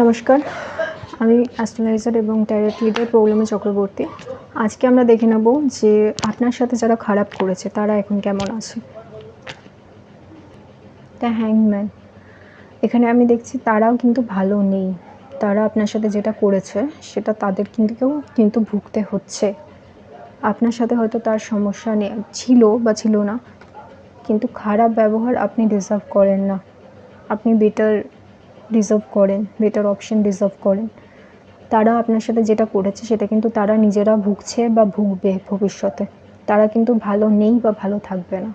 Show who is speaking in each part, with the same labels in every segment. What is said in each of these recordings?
Speaker 1: নমস্কার, আমি অ্যাস্ট্রোলাইজার এবং ট্যারোট রিডার পৌলমী চক্রবর্তী। আজকে আমরা দেখে নেব যে আপনার সাথে যারা খারাপ করেছে তারা এখন কেমন আছে। দ্য হ্যাংম্যান, এখানে আমি দেখছি তারাও কিন্তু ভালো নেই। তারা আপনার সাথে যেটা করেছে সেটা তাদের কিন্তু ভুগতে হচ্ছে। আপনার সাথে হয়তো তার সমস্যা ছিল না, কিন্তু খারাপ ব্যবহার আপনি ডিজার্ভ করেন না। আপনি বেটার ডিজার্ভ করেন, বেটার অপশন ডিজার্ভ করেন। তারা আপনার সাথে যেটা করেছে সেটা কিন্তু তারা নিজেরা ভুগছে বা ভুগবে ভবিষ্যতে। তারা কিন্তু ভালো নেই বা ভালো থাকবে না,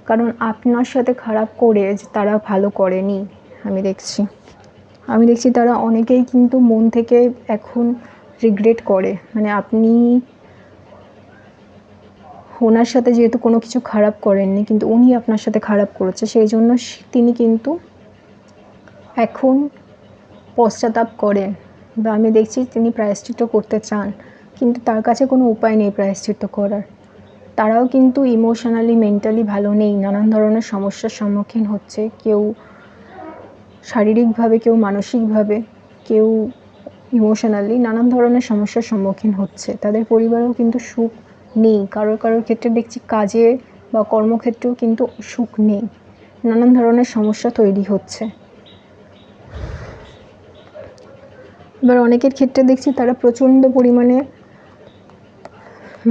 Speaker 1: কারণ আপনার সাথে খারাপ করে যে তারা ভালো করেনি। আমি দেখছি তারা অনেকেই কিন্তু মন থেকে এখন রিগ্রেট করে, মানে আপনি ওনার সাথে যেহেতু কোনো কিছু খারাপ করেননি, কিন্তু উনি আপনার সাথে খারাপ করেছে, সেই জন্য তিনি কিন্তু এখন পশ্চাতাপ করেন, বা আমি দেখছি তিনি প্রায়শ্চিত্ত করতে চান, কিন্তু তার কাছে কোনো উপায় নেই প্রায়শ্চিত্ত করার। তারাও কিন্তু ইমোশনালি মেন্টালি ভালো নেই, নানান ধরনের সমস্যার সম্মুখীন হচ্ছে, কেউ শারীরিকভাবে, কেউ মানসিকভাবে, কেউ ইমোশনালি নানান ধরনের সমস্যার সম্মুখীন হচ্ছে। তাদের পরিবারেও কিন্তু সুখ নেই, কারোর ক্ষেত্রে দেখছি কাজে বা কর্মক্ষেত্রেও কিন্তু সুখ নেই, নানান ধরনের সমস্যা তৈরি হচ্ছে। এবার অনেকের ক্ষেত্রে দেখছি তারা প্রচণ্ড পরিমাণে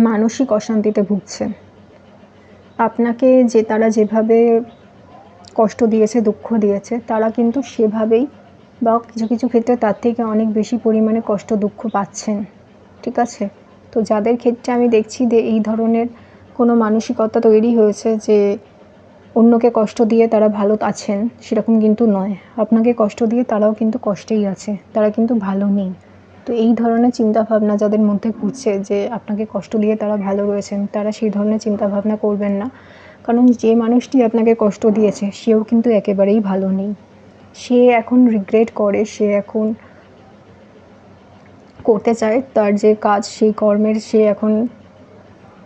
Speaker 1: মানসিক অশান্তিতে ভুগছে। আপনাকে তারা যেভাবে কষ্ট দিয়েছে, দুঃখ দিয়েছে, তারা কিন্তু সেভাবেই বা কিছু কিছু ক্ষেত্রে তার থেকে অনেক বেশি পরিমাণে কষ্ট দুঃখ পাচ্ছেন। ঠিক আছে, তো যাদের ক্ষেত্রে আমি দেখছি যে এই ধরনের কোনো মানসিকতা তৈরি হয়েছে যে অন্যকে কষ্ট দিয়ে তারা ভালো আছেন, সেরকম কিন্তু নয়। আপনাকে কষ্ট দিয়ে তারাও কিন্তু কষ্টেই আছে, তারা কিন্তু ভালো নেই। তো এই ধরনের চিন্তাভাবনা যাদের মধ্যে ঘুরছে যে আপনাকে কষ্ট দিয়ে তারা ভালো রয়েছেন, তারা সেই ধরনের চিন্তাভাবনা করবেন না। কারণ যে মানুষটি আপনাকে কষ্ট দিয়েছে সেও কিন্তু একেবারেই ভালো নেই। সে এখন রিগ্রেট করে, সে এখন করতে চায় তার যে কাজ, সেই কর্মের সে এখন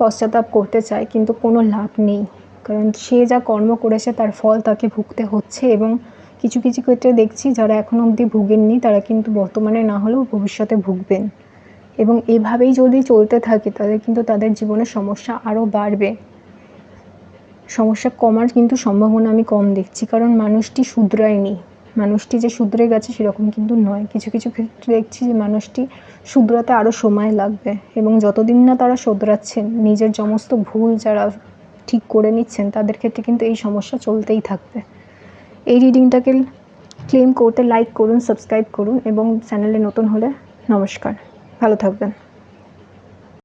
Speaker 1: পশ্চাতাপ করতে চায়, কিন্তু কোনো লাভ নেই। কারণ সে যা কর্ম করেছে তার ফল তাকে ভুগতে হচ্ছে। এবং কিছু কিছু ক্ষেত্রে দেখছি যারা এখনও অবধি ভুগেননি তারা কিন্তু বর্তমানে না হলেও ভবিষ্যতে ভুগবেন। এবং এভাবেই যদি চলতে থাকে তাদের কিন্তু তাদের জীবনে সমস্যা আরও বাড়বে। সমস্যা কমার কিন্তু সম্ভাবনা আমি কম দেখছি, কারণ মানুষটি শুধরায়নি। মানুষটি যে শুধরে গেছে সেরকম কিন্তু নয়। কিছু কিছু ক্ষেত্রে দেখছি যে মানুষটি শুধরাতে আরও সময় লাগবে, এবং যতদিন না তারা শুধরাচ্ছেন, নিজের সমস্ত ভুল যারা ঠিক করে নিচ্ছেন, তাদের ক্ষেত্রে কিন্তু এই সমস্যা চলতেই থাকবে। এই রিডিংটাকে ক্লেম করতে লাইক করুন, সাবস্ক্রাইব করুন, এবং চ্যানেলে নতুন হলে নমস্কার, ভালো থাকবেন।